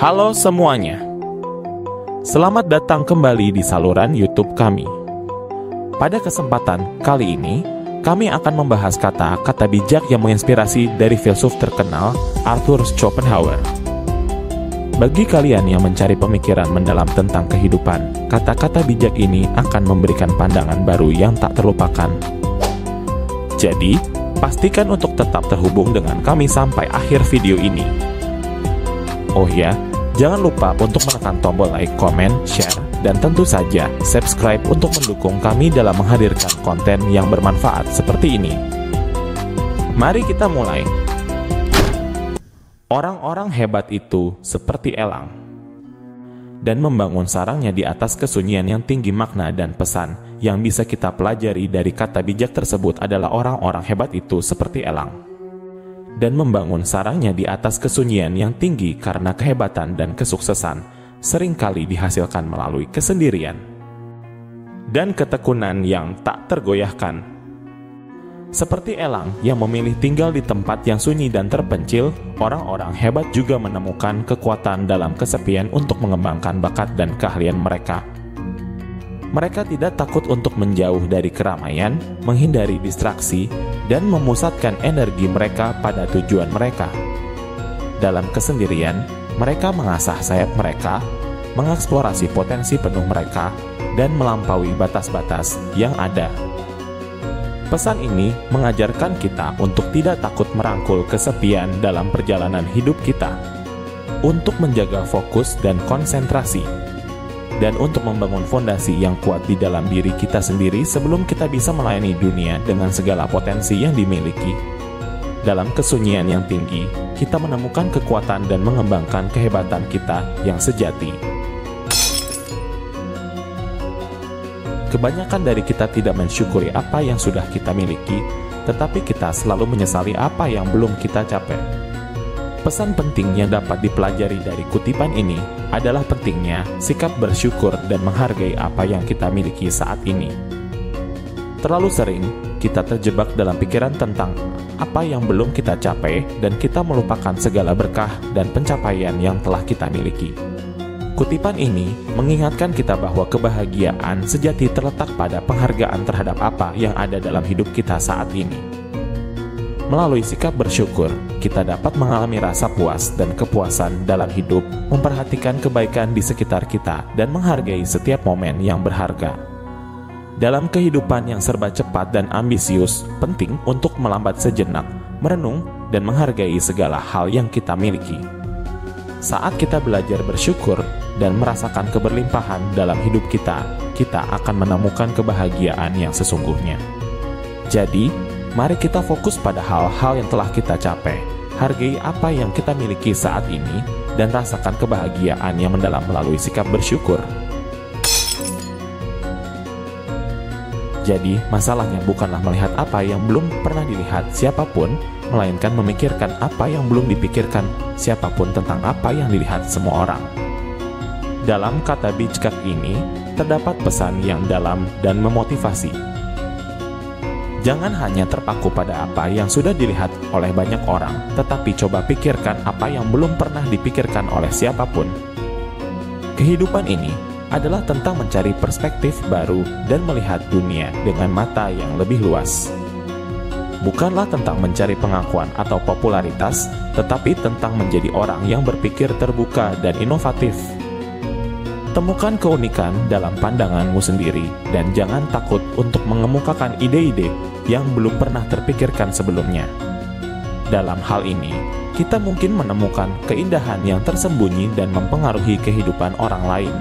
Halo semuanya, selamat datang kembali di saluran YouTube kami. Pada kesempatan kali ini, kami akan membahas kata-kata bijak yang menginspirasi dari filsuf terkenal Arthur Schopenhauer. Bagi kalian yang mencari pemikiran mendalam tentang kehidupan, kata-kata bijak ini akan memberikan pandangan baru yang tak terlupakan. Jadi, pastikan untuk tetap terhubung dengan kami sampai akhir video ini. Oh ya, jangan lupa untuk menekan tombol like, comment, share, dan tentu saja subscribe untuk mendukung kami dalam menghadirkan konten yang bermanfaat seperti ini. Mari kita mulai. Orang-orang hebat itu seperti elang, dan membangun sarangnya di atas kesunyian yang tinggi. Makna dan pesan yang bisa kita pelajari dari kata bijak tersebut adalah orang-orang hebat itu seperti elang, dan membangun sarangnya di atas kesunyian yang tinggi karena kehebatan dan kesuksesan seringkali dihasilkan melalui kesendirian dan ketekunan yang tak tergoyahkan. Seperti elang yang memilih tinggal di tempat yang sunyi dan terpencil, orang-orang hebat juga menemukan kekuatan dalam kesepian untuk mengembangkan bakat dan keahlian mereka. Mereka tidak takut untuk menjauh dari keramaian, menghindari distraksi, dan memusatkan energi mereka pada tujuan mereka. Dalam kesendirian, mereka mengasah sayap mereka, mengeksplorasi potensi penuh mereka, dan melampaui batas-batas yang ada. Pesan ini mengajarkan kita untuk tidak takut merangkul kesepian dalam perjalanan hidup kita, untuk menjaga fokus dan konsentrasi, dan untuk membangun fondasi yang kuat di dalam diri kita sendiri sebelum kita bisa melayani dunia dengan segala potensi yang dimiliki. Dalam kesunyian yang tinggi, kita menemukan kekuatan dan mengembangkan kehebatan kita yang sejati. Kebanyakan dari kita tidak mensyukuri apa yang sudah kita miliki, tetapi kita selalu menyesali apa yang belum kita capai. Pesan penting yang dapat dipelajari dari kutipan ini adalah pentingnya sikap bersyukur dan menghargai apa yang kita miliki saat ini. Terlalu sering kita terjebak dalam pikiran tentang apa yang belum kita capai dan kita melupakan segala berkah dan pencapaian yang telah kita miliki. Kutipan ini mengingatkan kita bahwa kebahagiaan sejati terletak pada penghargaan terhadap apa yang ada dalam hidup kita saat ini. Melalui sikap bersyukur, kita dapat mengalami rasa puas dan kepuasan dalam hidup, memperhatikan kebaikan di sekitar kita, dan menghargai setiap momen yang berharga. Dalam kehidupan yang serba cepat dan ambisius, penting untuk melambat sejenak, merenung, dan menghargai segala hal yang kita miliki. Saat kita belajar bersyukur dan merasakan keberlimpahan dalam hidup kita, kita akan menemukan kebahagiaan yang sesungguhnya. Jadi, mari kita fokus pada hal-hal yang telah kita capai, hargai apa yang kita miliki saat ini, dan rasakan kebahagiaan yang mendalam melalui sikap bersyukur. Jadi, masalahnya bukanlah melihat apa yang belum pernah dilihat siapapun, melainkan memikirkan apa yang belum dipikirkan siapapun tentang apa yang dilihat semua orang. Dalam kata bijak ini, terdapat pesan yang dalam dan memotivasi. Jangan hanya terpaku pada apa yang sudah dilihat oleh banyak orang, tetapi coba pikirkan apa yang belum pernah dipikirkan oleh siapapun. Kehidupan ini adalah tentang mencari perspektif baru dan melihat dunia dengan mata yang lebih luas. Bukanlah tentang mencari pengakuan atau popularitas, tetapi tentang menjadi orang yang berpikir terbuka dan inovatif. Temukan keunikan dalam pandanganmu sendiri dan jangan takut untuk mengemukakan ide-ide yang belum pernah terpikirkan sebelumnya. Dalam hal ini, kita mungkin menemukan keindahan yang tersembunyi dan mempengaruhi kehidupan orang lain.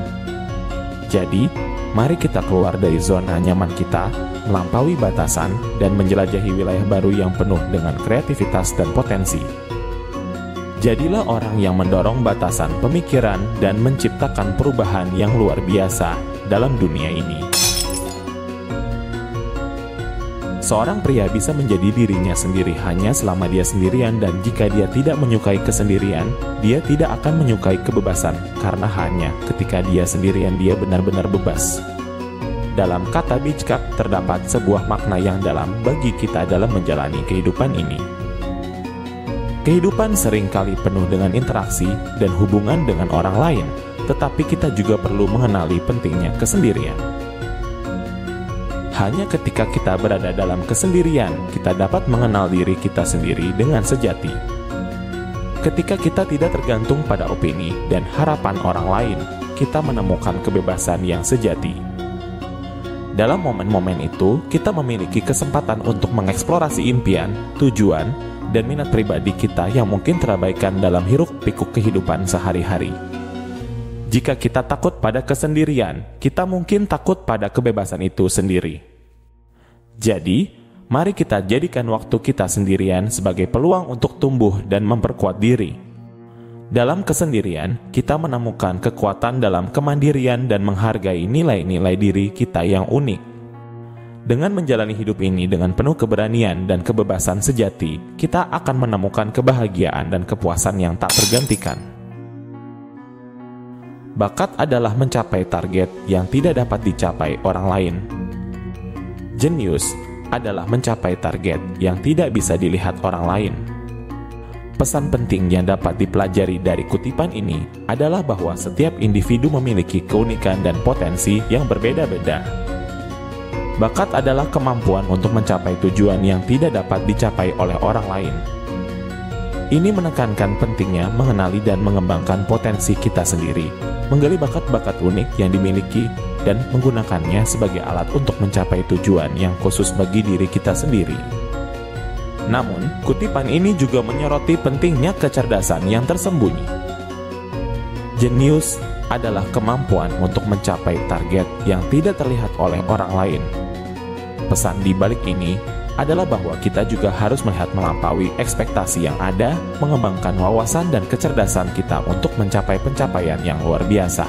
Jadi, mari kita keluar dari zona nyaman kita, melampaui batasan, dan menjelajahi wilayah baru yang penuh dengan kreativitas dan potensi. Jadilah orang yang mendorong batasan pemikiran dan menciptakan perubahan yang luar biasa dalam dunia ini. Seorang pria bisa menjadi dirinya sendiri hanya selama dia sendirian, dan jika dia tidak menyukai kesendirian, dia tidak akan menyukai kebebasan, karena hanya ketika dia sendirian dia benar-benar bebas. Dalam kata bijak terdapat sebuah makna yang dalam bagi kita dalam menjalani kehidupan ini. Kehidupan seringkali penuh dengan interaksi dan hubungan dengan orang lain, tetapi kita juga perlu mengenali pentingnya kesendirian. Hanya ketika kita berada dalam kesendirian, kita dapat mengenal diri kita sendiri dengan sejati. Ketika kita tidak tergantung pada opini dan harapan orang lain, kita menemukan kebebasan yang sejati. Dalam momen-momen itu, kita memiliki kesempatan untuk mengeksplorasi impian, tujuan, dan minat pribadi kita yang mungkin terabaikan dalam hiruk-pikuk kehidupan sehari-hari. Jika kita takut pada kesendirian, kita mungkin takut pada kebebasan itu sendiri. Jadi, mari kita jadikan waktu kita sendirian sebagai peluang untuk tumbuh dan memperkuat diri. Dalam kesendirian, kita menemukan kekuatan dalam kemandirian dan menghargai nilai-nilai diri kita yang unik. Dengan menjalani hidup ini dengan penuh keberanian dan kebebasan sejati, kita akan menemukan kebahagiaan dan kepuasan yang tak tergantikan. Bakat adalah mencapai target yang tidak dapat dicapai orang lain. Jenius adalah mencapai target yang tidak bisa dilihat orang lain. Pesan penting yang dapat dipelajari dari kutipan ini adalah bahwa setiap individu memiliki keunikan dan potensi yang berbeda-beda. Bakat adalah kemampuan untuk mencapai tujuan yang tidak dapat dicapai oleh orang lain. Ini menekankan pentingnya mengenali dan mengembangkan potensi kita sendiri, menggali bakat-bakat unik yang dimiliki, dan menggunakannya sebagai alat untuk mencapai tujuan yang khusus bagi diri kita sendiri. Namun, kutipan ini juga menyoroti pentingnya kecerdasan yang tersembunyi. Jenius adalah kemampuan untuk mencapai target yang tidak terlihat oleh orang lain. Pesan di balik ini adalah bahwa kita juga harus melihat melampaui ekspektasi yang ada, mengembangkan wawasan dan kecerdasan kita untuk mencapai pencapaian yang luar biasa.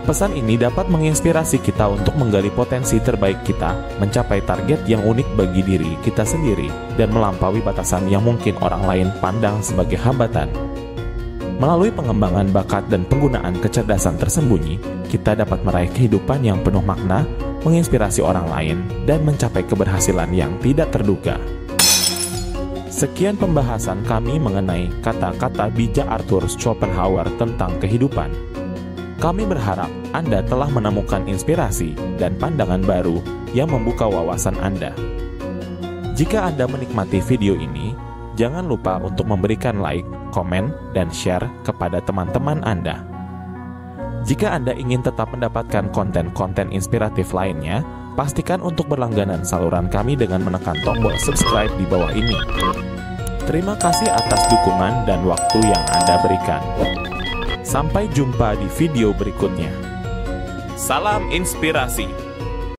Pesan ini dapat menginspirasi kita untuk menggali potensi terbaik kita, mencapai target yang unik bagi diri kita sendiri, dan melampaui batasan yang mungkin orang lain pandang sebagai hambatan. Melalui pengembangan bakat dan penggunaan kecerdasan tersembunyi, kita dapat meraih kehidupan yang penuh makna, menginspirasi orang lain, dan mencapai keberhasilan yang tidak terduga. Sekian pembahasan kami mengenai kata-kata bijak Arthur Schopenhauer tentang kehidupan. Kami berharap Anda telah menemukan inspirasi dan pandangan baru yang membuka wawasan Anda. Jika Anda menikmati video ini, jangan lupa untuk memberikan like, komen, dan share kepada teman-teman Anda. Jika Anda ingin tetap mendapatkan konten-konten inspiratif lainnya, pastikan untuk berlangganan saluran kami dengan menekan tombol subscribe di bawah ini. Terima kasih atas dukungan dan waktu yang Anda berikan. Sampai jumpa di video berikutnya. Salam inspirasi.